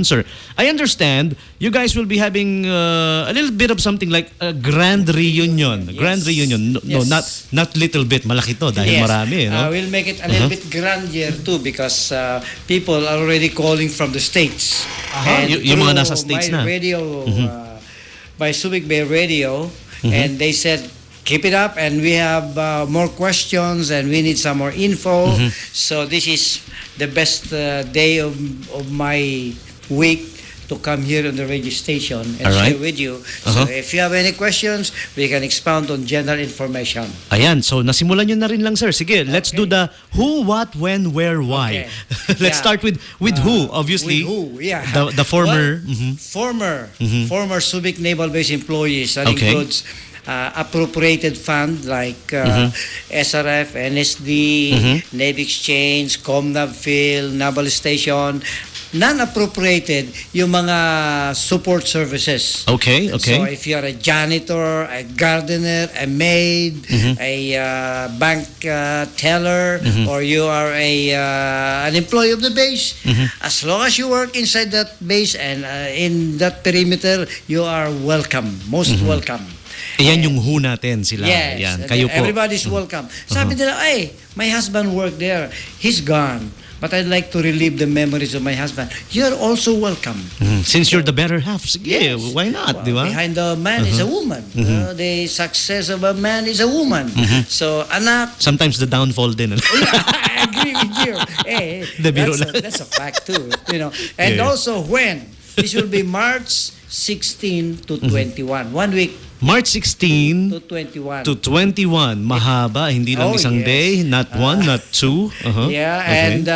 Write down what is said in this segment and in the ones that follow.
sir. I understand you guys will be having a little bit of something like a grand reunion. Yes. Grand reunion. No, not little bit. Malaki to dahil marami. No? We'll make it a little bit grander too because people are already calling from the States. And yung mga nasa States na. Radio, by Subic Bay Radio, and they said, keep it up, and we have more questions, and we need some more info. So this is the best day of my week to come here on the radio station and share with you. So if you have any questions, we can expound on general information. Ayan, so nasimulan nyo na rin lang, sir. Sige, let's do the who, what, when, where, why. Let's start with who, obviously. With who, yeah. The former. Former Subic Naval Base employees. That includes appropriated fund like SRF, NSD, Navy Exchange, Comnav Field, Naval Station. Non-appropriated yung mga support services. Okay. So if you're a janitor, a gardener, a maid, a bank teller, or you are an employee of the base, as long as you work inside that base and in that perimeter, you are welcome, most welcome. Yan yung who natin sila. Yes, yan. Kayo po. Everybody's welcome. Sabi nila, ay, my husband worked there. He's gone. But I'd like to relive the memories of my husband. You're also welcome. Since you're the better half, sige, why not? Well, behind the man is a woman. The success of a man is a woman. So, anak... Sometimes the downfall din. I agree with you. Hey, that's a fact too. And also when? This will be March 16 to 21. 1 week. March 16 to 21. To 21. Mahaba, hindi lang isang day, not one, not two. And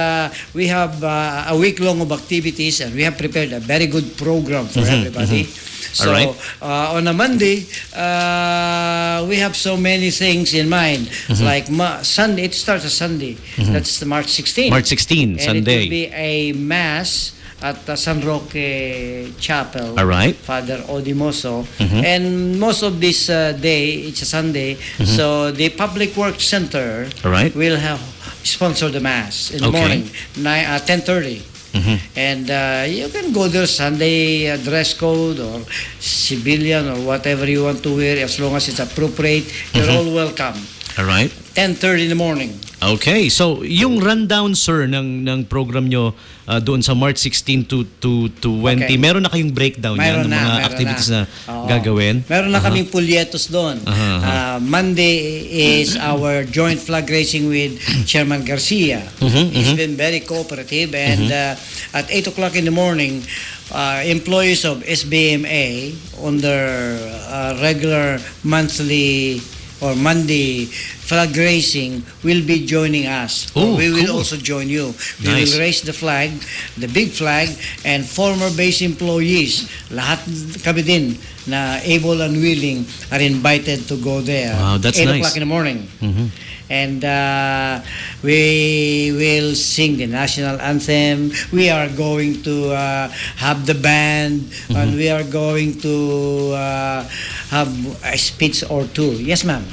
we have a week long of activities, and we have prepared a very good program for everybody. So on a Monday, we have so many things in mind. Like Sunday, it starts a Sunday. That's the March 16. March 16, and Sunday. It will be a mass at San Roque Chapel. Father Odimoso. And most of this day, it's a Sunday, so the Public Works Center will have sponsor the mass in the morning, 10:30. And you can go there Sunday, dress code or civilian or whatever you want to wear, as long as it's appropriate. You're all welcome. 10:30 in the morning. Okay, so yung rundown, sir, ng program nyo doon sa March 16 to 20, meron na kayong breakdown ng mga activities na gagawin? Meron na kaming pulyetos doon. Monday is our joint flag raising with Chairman Garcia. He's been very cooperative, and at 8 o'clock in the morning, employees of SBMA on their regular monthly or Monday flag raising will be joining us. We will also join you. We will raise the flag, the big flag, and former base employees, lahat kami din na able and willing are invited to go there. Wow, that's 8 o'clock in the morning. And we will sing the national anthem. We are going to have the band, and we are going to have a speech or two. Yes, ma'am.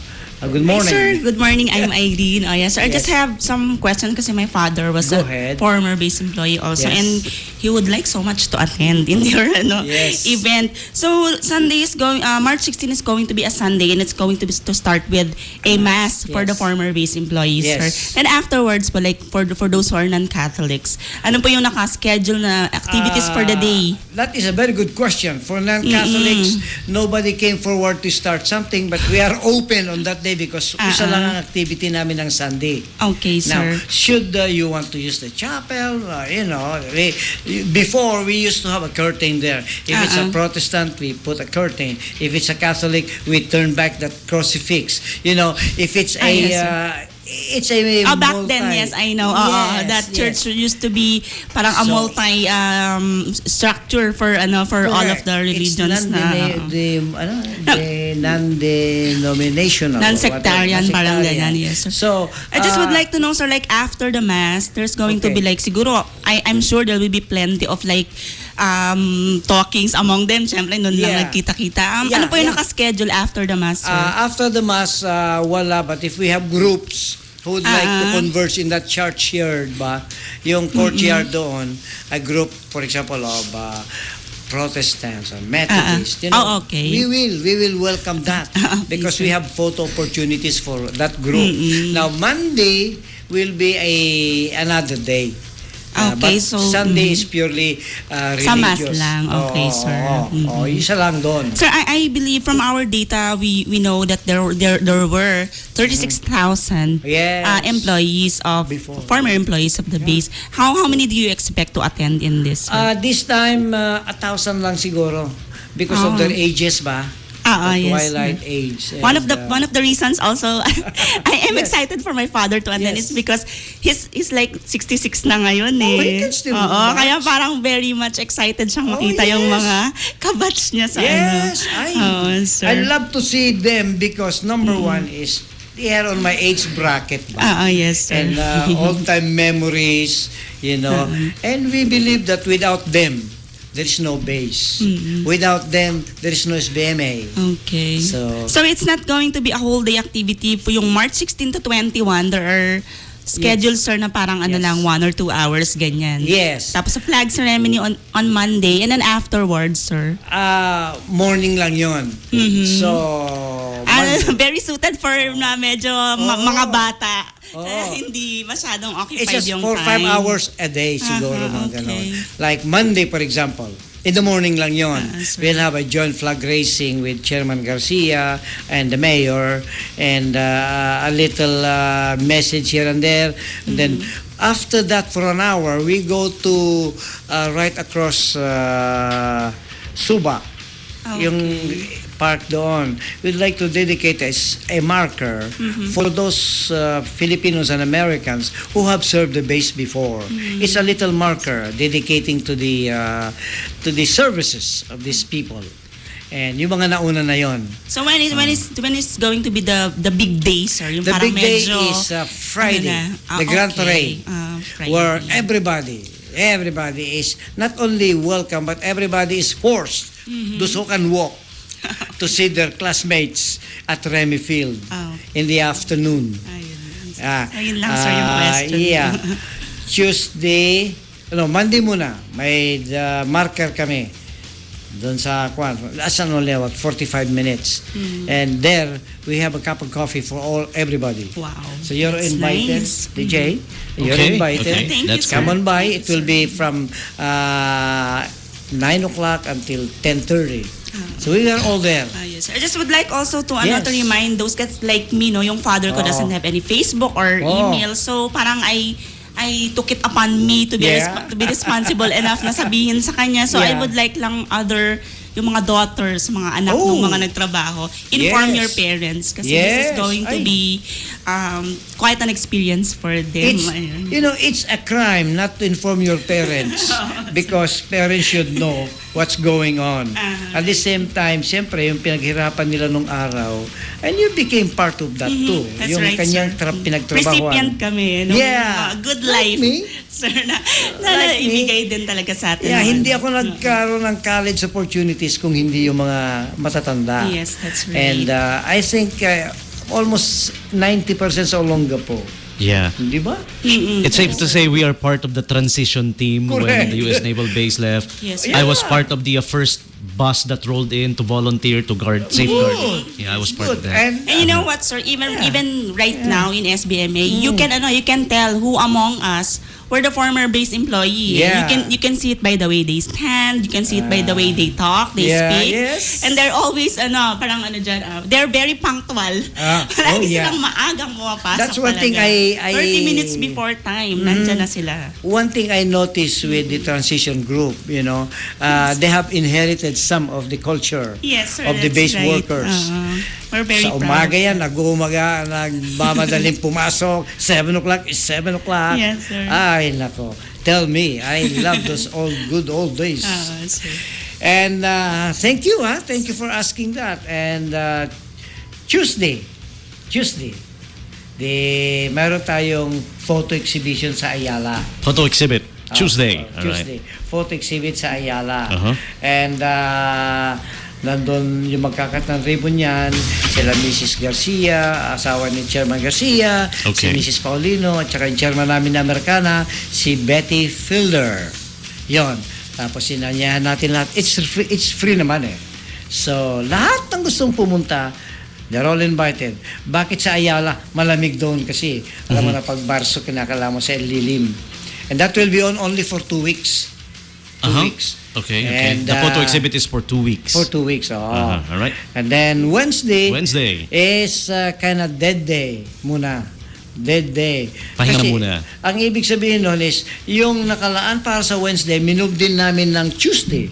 Good morning. Hi, sir. Good morning. I'm Irene. Sir, I just have some questions kasi my father was a former base employee also, and he would like so much to attend in your event. So Sunday is going. March 16 is going to be a Sunday, and it's going to start with a mass for the former base employees, sir. And afterwards, po, like for those who are non-Catholics, ano po yung naka-schedule na activities for the day? That is a very good question. For non-Catholics, nobody came forward to start something, but we are open on that day because isa lang ang activity namin ng Sunday. Okay, sir. Now, should you want to use the chapel, before we used to have a curtain there. If it's a Protestant, we put a curtain. If it's a Catholic, we turn back that crucifix. If it's it's a back then, yes, I know. That church used to be parang a multi structure for all of the religions. Non-denominational, non-sectarian, parang ganyan, yes, sir. So I just would like to know, sir, like after the mass, there's going to be like siguro I'm sure there will be plenty of like talkings among them. Siyempre, nun lang nagkita-kita. Ano po yung naka-schedule after the mass, sir? After the mass, wala. But if we have groups, who would like to converse in that churchyard ba, yung courtyard doon, a group, for example, of Protestants or Methodists, okay. we will welcome that because we have photo opportunities for that group. Now Monday will be another day. Okay, but so Sunday is purely religious. Sa mass lang. Okay, sir. Isa lang doon. Sir, I believe from our data, we know that there were 36,000 employees of former employees of the base. How many do you expect to attend in this? This time 1,000 lang siguro because of their ages ba? Twilight age. One of the reasons also I am excited for my father to attend is because he's like 66 na ngayon eh. He can still march. Kaya parang very much excited siyang makita yung mga kabatch niya sa I love to see them because number one is they are on my age bracket. Yes, sir. And all-time memories, and we believe that without them there is no base. Without them, there is no SBMA. Okay. So it's not going to be a whole day activity. For yung March 16 to 21, there are schedules, sir, na parang lang 1 or 2 hours, ganyan. Yes. Tapos a flag ceremony on Monday, and then afterwards, sir? Morning lang yon. So, very suited for na medyo mga bata. Hindi masyadong occupied it's just yung 4-5 time. hours a day siguro mga ganon. Like Monday, for example, in the morning lang yon. We'll have a joint flag raising with Chairman Garcia and the mayor and a little message here and there. And then after that, for an hour, we go to right across Suba. Yung park doon. We'd like to dedicate a marker for those Filipinos and Americans who have served the base before. It's a little marker dedicating to the services of these people. And yung mga nauna na yon. So when is going to be the big day, sir? Yung the big day medyo, is Friday, the Grand Parade, where everybody is not only welcome, but everybody is forced. Those who can walk to see their classmates at Remy Field in the afternoon. Ayun lang, sir, yung question. Tuesday, Monday muna, may marker kami doon sa asan only about 45 minutes. And there, we have a cup of coffee for everybody. Wow. So you're invited, nice. DJ. You're invited. Okay. Thank you, sir. Come on by. It will be from 9 o'clock until 10:30. So we are all there. Yes. I just would like also to to remind those guys like me, yung father ko doesn't have any Facebook or email. So parang I took it upon me to be responsible enough na sabihin sa kanya. So I would like lang yung mga daughters, mga anak ng mga nagtrabaho, inform your parents kasi this is going to be quite an experience for them. It's a crime not to inform your parents because parents should know what's going on. At the same time, siyempre, yung pinaghirapan nila nung araw, and you became part of that too. That's yung right, kanyang pinagtrabahuan. Recipient kami. Good life. Like me. Sir, na ibigay din talaga sa atin. Hindi ako nagkaroon ng college opportunities kung hindi yung mga matatanda. Yes, that's right. And I think almost 90% sa Olongapo. Yeah. Di ba? It's safe to say we are part of the transition team when the U.S. Naval Base left. Yes. I was part of the first bus that rolled in to volunteer to safeguard. Yeah, I was part of that. And you know what, sir? Even right now in SBMA, you can tell who among us were the former base employee. Yeah. You can see it by the way they stand. You can see it by the way they talk, they speak. Yes. And they're always they're very punctual. Lagi silang maagang pumapasok. That's one thing 30 minutes before time, nandyan na sila. One thing I noticed with the transition group, they have inherited some of the culture of the base workers. We're very sa umaga yan, nagmamadaling pumasok, 7 o'clock is 7 o'clock. Yes, sir. Ay, nako. Tell me, I love those good old days. Sir. And thank you for asking that. And Tuesday, meron tayong photo exhibition sa Ayala. Photo exhibit. Tuesday. Tuesday. Photo exhibit sa Ayala. Uh-huh. And Nandun yung magkakat ng ribbon yan, sila Mrs. Garcia, asawa ni Chairman Garcia, si Mrs. Paulino, at saka yung chairman namin na Americana, si Betty Fielder. Yon. Tapos sinanyahan natin lahat. It's free naman eh. So, lahat ng gustong pumunta, they're all invited. Bakit sa Ayala? Malamig doon kasi. Alam mo na pag Barso, kinakala mo sa lilim. And that will be on only for 2 weeks. 2 weeks. Okay. And the photo exhibit is for 2 weeks. For 2 weeks, All right. And then Wednesday is kind of dead day muna. Dead day. Pahinga kasi muna. Ang ibig sabihin nun is, yung nakalaan para sa Wednesday, minove din namin ng Tuesday.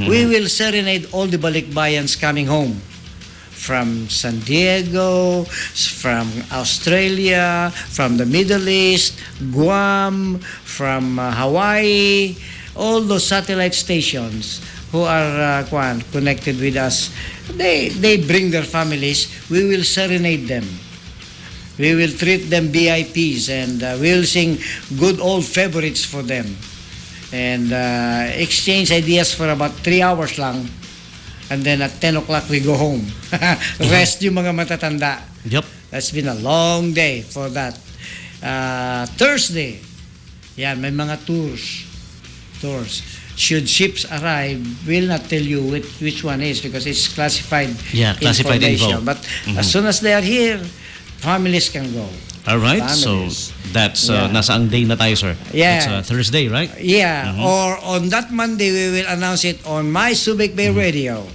We will serenade all the balikbayans coming home. From San Diego, from Australia, from the Middle East, Guam, from Hawaii, all those satellite stations who are connected with us, they bring their families. We will serenade them. We will treat them VIPs, and we will sing good old favorites for them, and exchange ideas for about 3 hours lang. And then at 10 o'clock we go home. Rest yung mga matatanda. Yep. That's been a long day for that. Thursday, yan, may mga tours. Should ships arrive, we'll not tell you which one is because it's classified information. But as soon as they are here, families can go. All right. So that's nasa ang day na tayo, sir? Yeah. It's Thursday, right? Yeah. Or on that Monday, we will announce it on my Subic Bay Radio.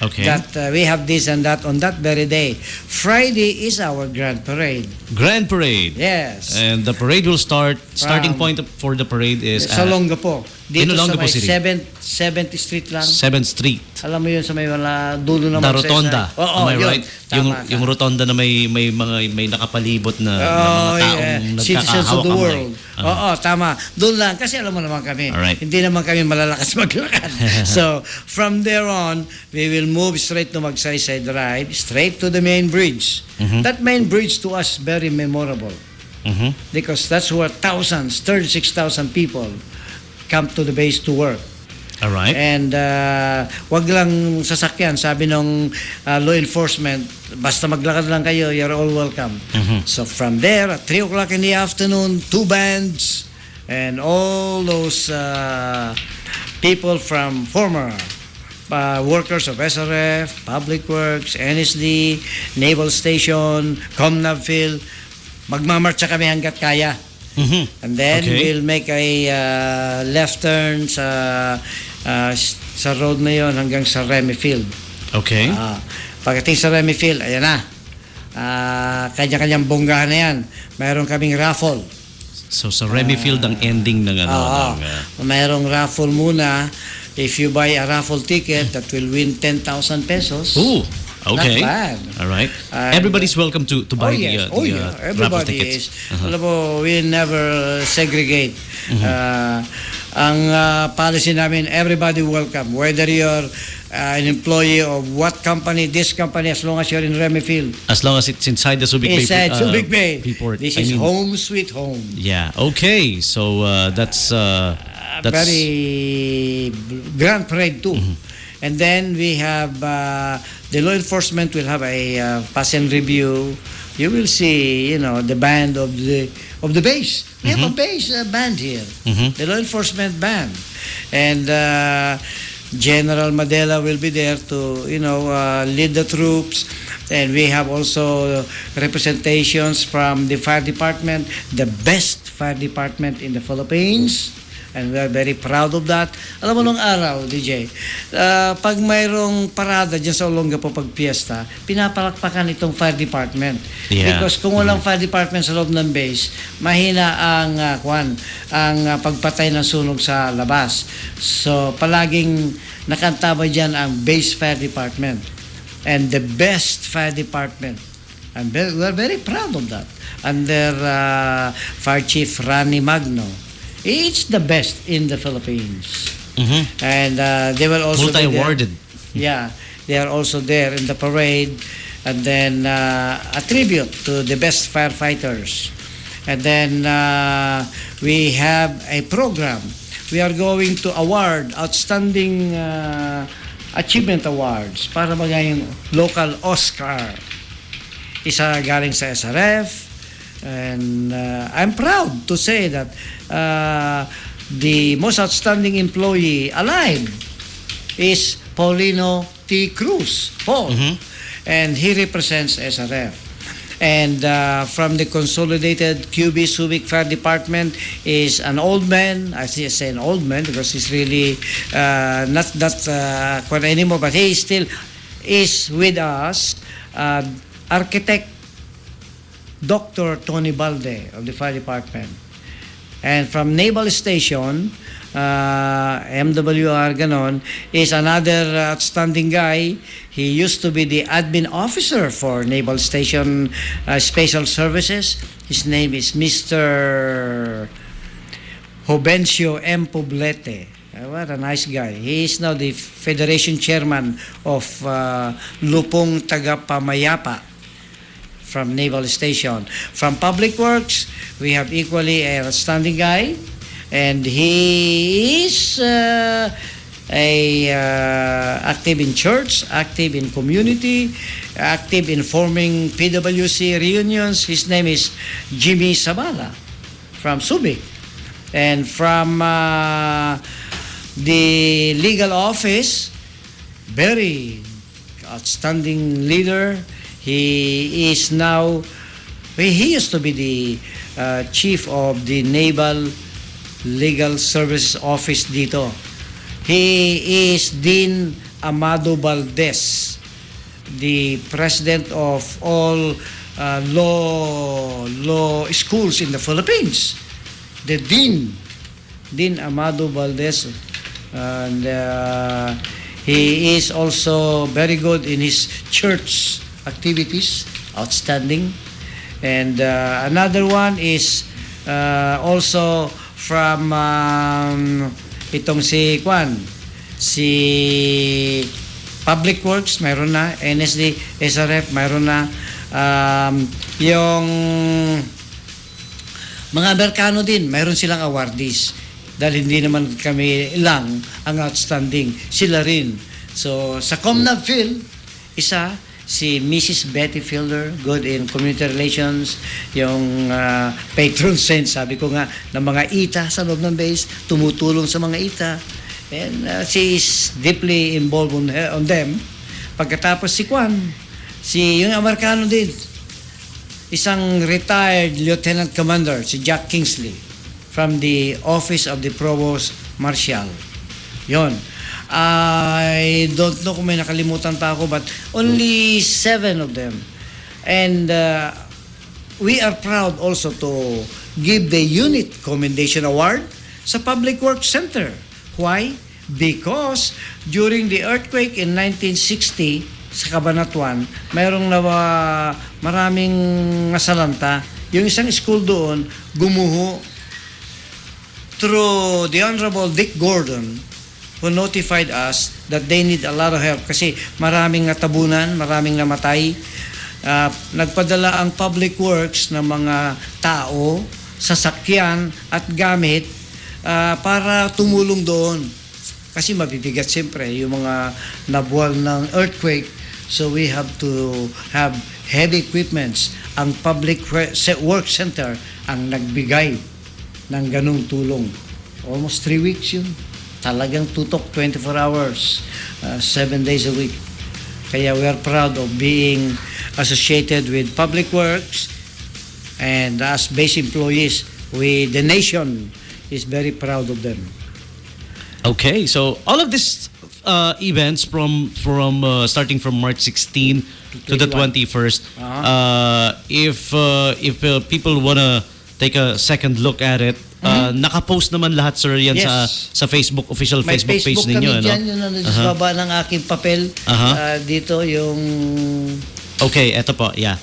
Okay. That we have this and that on that very day. Friday is our Grand Parade. Grand Parade. Yes. And the parade will start. Starting point for the parade is sa Longapo. Dito sa may City. 7th Street lang. 7th Street. Alam mo yun sa may wala dulo naman. The Rotonda. Am I right? Yung Rotonda na may nakapalibot na mga taong citizens of the world. Oo, Uh-huh. tama. Doon lang kasi alam mo naman kami. Alright. Hindi naman kami malalakas maglakad. So, from there on, we will move straight to Magsaysay Drive, straight to the main bridge. That main bridge to us very memorable. Because that's where thousands, 36,000 people come to the base to work. All right. And wag lang sasakyan. Sabi ng law enforcement, basta maglakad lang kayo, you're all welcome. So from there, at 3 o'clock in the afternoon, 2 bands, and all those people from former workers of SRF, Public Works, NSD, Naval Station, Naval, magmamarcha kami hanggat kaya. And then we'll make a left turn sa road na yon hanggang sa Remy Field. Okay. Pagdating sa Remy Field, ayan na. Kanya-kanyang bonggahan na yan. Mayroon kaming raffle. So sa Remy Field ang ending ng mayroong raffle muna. If you buy a raffle ticket, that will win 10,000 pesos. Ooh. Okay. Not bad. All right. Everybody's welcome to buy the raffle tickets. Alam mo, we never segregate. Ang policy namin, everybody welcome. Whether you're an employee of what company, this company, as long as you're in Remy Field. As long as it's inside the Subic Bay. Inside Subic Bay. Report. This is home sweet home. Yeah. Okay. So that's very grand parade too. And then we have the law enforcement will have a pass and review. You will see, the band of the base. We have a base band here, the law enforcement band, and General Madela will be there to lead the troops. And we have also representations from the fire department, the best fire department in the Philippines. And we are very proud of that. Alam mo nung araw, DJ, pag mayroong parada dyan sa Olongapo pag piyesta, pinapalakpakan itong fire department. Yeah. Because kung walang fire department sa loob ng base, mahina ang pagpatay ng sunog sa labas. So palaging nakantabay dyan ang base fire department. And the best fire department. And we are very proud of that. Under Fire Chief Rani Magno. It's the best in the Philippines. And they will also multi-awarded. Yeah, they are also there in the parade. And then a tribute to the best firefighters. And then we have a program. We are going to award outstanding achievement awards para maging local Oscar. Isa galing sa SRF, and I'm proud to say that the most outstanding employee alive is Paulino T. Cruz, Paul, and he represents SRF. And from the consolidated QB Subic Fire Department is an old man. I say an old man because he's really not that quite anymore, but he still is with us. Architect Dr. Tony Balde of the Fire Department. And from Naval Station, MWR ganon, is another outstanding guy. He used to be the admin officer for Naval Station Special Services. His name is Mr. Jovencio M. Poblete. What a nice guy. He is now the Federation Chairman of Lupong Tagapamayapa from Naval Station. From Public Works, we have equally an outstanding guy, and he is active in church, active in community, active in forming PWC reunions. His name is Jimmy Sabala from Subic. And from the legal office, very outstanding leader. He is now, he used to be the chief of the Naval Legal Services Office dito. He is Dean Amado Valdez, the president of all law schools in the Philippines. The Dean Amado Valdez, and he is also very good in his church activities, outstanding. And another one is also from itong si Public Works, mayroon na, NSD, SRF, mayroon na, yung mga Amerikano din, mayroon silang awardees. Dahil hindi naman kami lang ang outstanding, sila rin. So sa Comnab Phil, isa, si Mrs. Betty Fielder, good in community relations, yung patron saint, sabi ko nga, ng mga ita sa loob ng base, tumutulong sa mga ita. And she is deeply involved on them. Pagkatapos si yung Amerikano din, isang retired lieutenant commander, si Jack Kingsley, from the office of the Provost Marshal. Yon. I don't know kung may nakalimutan pa ako, but only 7 of them. And we are proud also to give the Unit Commendation Award sa Public Works Center. Why? Because during the earthquake in 1960 sa Cabanatuan, mayroong maraming nasalanta. Yung isang school doon, gumuho through the Honorable Dick Gordon, who notified us that they need a lot of help kasi maraming natabunan, maraming namatay. Nagpadala ang Public Works ng mga tao, sasakyan at gamit para tumulong doon. Kasi mabibigat siyempre yung mga nabuwal ng earthquake. So we have to have heavy equipments. Ang Public Works Center ang nagbigay ng ganung tulong. Almost 3 weeks yun. Talagang tutok 24 hours, 7 days a week. Kaya we are proud of being associated with Public Works, and as base employees, the nation is very proud of them. Okay, so all of these events from starting from March 16 to the 21st, if people wanna take a second look at it, nakapost naman lahat, sir, yan sa Facebook, official Facebook page ninyo. May Facebook kami dyan, yun sa baba ng aking papel. Dito yung... Okay, eto po, yeah.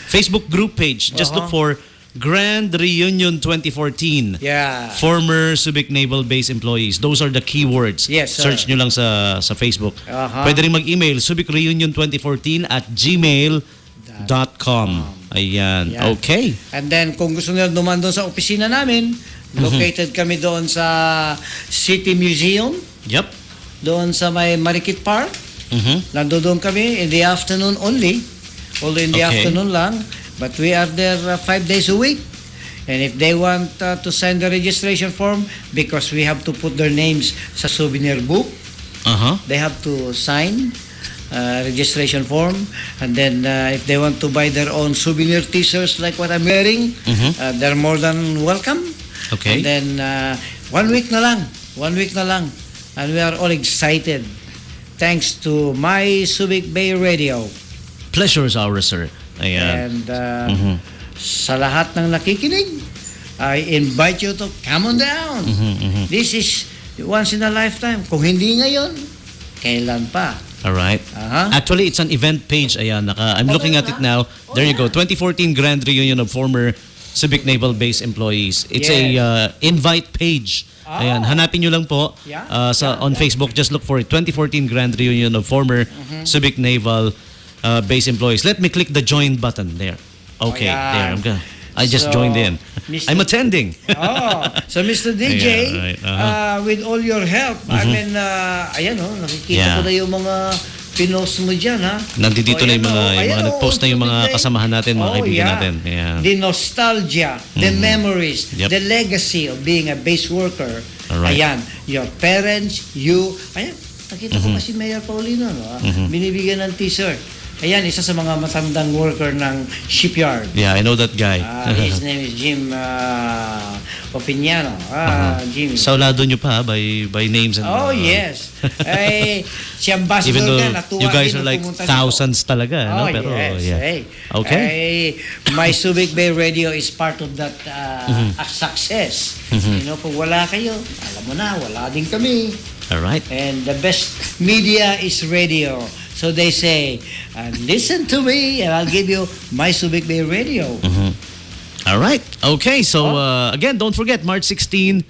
Facebook group page, just look for Grand Reunion 2014. Yeah. Former Subic Naval Base employees. Those are the keywords. Yes, sir. Search nyo lang sa Facebook. Pwede rin mag-email, subicreunion2014@gmail.com. Ayan. Okay. And then, kung gusto nyo naman doon sa opisina namin, located kami doon sa City Museum. Yep. doon sa may Marikit Park. Nandoon kami in the afternoon only. Although in the afternoon lang. But we are there 5 days a week. And if they want to sign the registration form, because we have to put their names sa souvenir book, they have to sign registration form. And then if they want to buy their own souvenir t-shirts like what I'm wearing, they're more than welcome. Okay. And then 1 week na lang. 1 week na lang. And we are all excited. Thanks to my Subic Bay Radio. Pleasure is ours, sir. Ayan. And sa lahat ng nakikinig, I invite you to come on down. This is once in a lifetime. Kung hindi ngayon, kailan pa? Alright. Actually, it's an event page. Ayan, I'm looking at it now. There you go. 2014 Grand Reunion of former Subic Naval Base employees. It's a invite page. Ayan, hanapin nyo lang po on Facebook. Just look for it. 2014 Grand Reunion of former Subic Naval Base employees. Let me click the join button there. Okay, there. I just joined in. I'm attending. So Mr. DJ, with all your help, I mean, ayan nakikita ko na yung mga pinost mo dyan, ha? Nandito na yung mga nag-post na yung mga kasamahan natin, mga kaibigan natin. Ayan. The nostalgia, the memories, the legacy of being a base worker. Ayan, your parents, you, ayan, nakita ko pa si Mayor Paulino, no? Binibigyan ng t-shirt. Ayan, isa sa mga matandang worker ng shipyard. Yeah, I know that guy. His name is Jim Opiniano. Jim. Saulado nyo pa by names and... yes. Si Ambassador even though natuwa you guys are like thousands talaga. Pero, yes. Okay. My Subic Bay Radio is part of that success. Kung wala kayo, alam mo na, wala din kami. Alright. And the best media is radio. So they say, listen to me and I'll give you my Subic Bay Radio. All right. Okay. So again, don't forget, March 16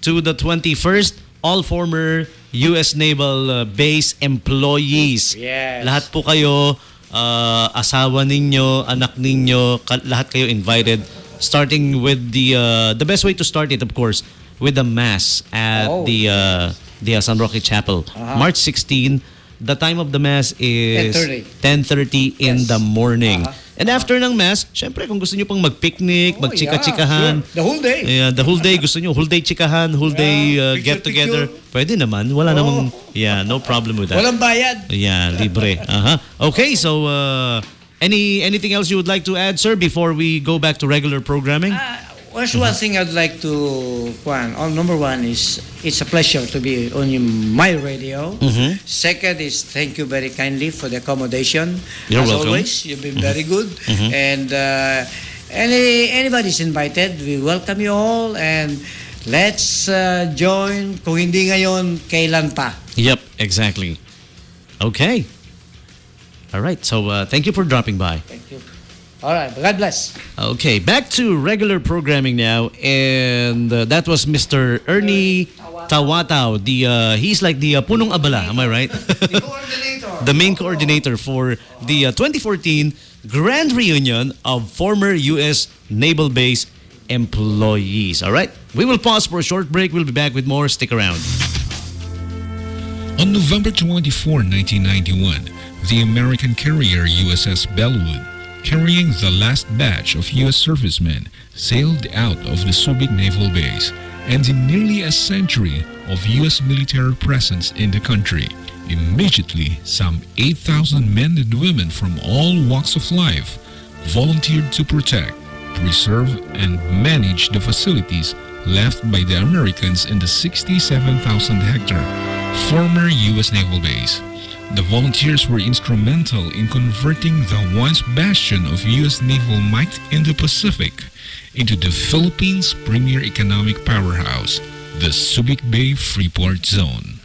to the 21st, all former U.S. Naval Base employees. Yes. Lahat po kayo, asawa ninyo, anak ninyo, lahat kayo invited. Starting with the best way to start it, of course, with the mass at the San Roque Chapel. March 16. The time of the mass is 10:30 in the morning. And after ng mass, syempre kung gusto niyo pang mag-picnic, magchika-chikahan. Sure. The whole day. Yeah, the whole day. Gusto niyo whole day chikahan, whole day get together. Pwede naman. Wala namang, no problem with that. Walang bayad. Yeah, libre. Okay, so anything else you would like to add, sir, before we go back to regular programming? There's one thing I'd like to number one is it's a pleasure to be on my radio. Second is thank you very kindly for the accommodation. You're As welcome. always, you've been very good. And anybody's invited. We welcome you all and let's join. Kung hindi ngayon, kailan pa? Yep, exactly. Okay. All right. So thank you for dropping by. Thank you. All right, God bless. Okay, back to regular programming now, and that was Mr. Ernie Tawataw. He's like the punong abala, am I right? The coordinator. The main coordinator for the 2014 Grand Reunion of former U.S. Naval Base employees. All right, we will pause for a short break. We'll be back with more. Stick around. On November 24, 1991, the American carrier USS Bellwood, carrying the last batch of U.S. servicemen, sailed out of the Subic Naval Base, ending nearly a century of U.S. military presence in the country. Immediately, some 8,000 men and women from all walks of life volunteered to protect, preserve, and manage the facilities left by the Americans in the 67,000-hectare former U.S. Naval Base. The volunteers were instrumental in converting the once bastion of U.S. naval might in the Pacific into the Philippines' premier economic powerhouse, the Subic Bay Freeport Zone.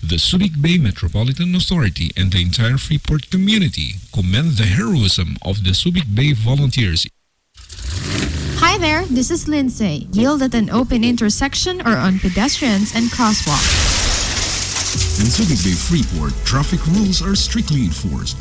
The Subic Bay Metropolitan Authority and the entire Freeport community commend the heroism of the Subic Bay volunteers. Hi there, this is Lindsay. Yield at an open intersection or on pedestrians and crosswalks. In Subic Bay Freeport, traffic rules are strictly enforced.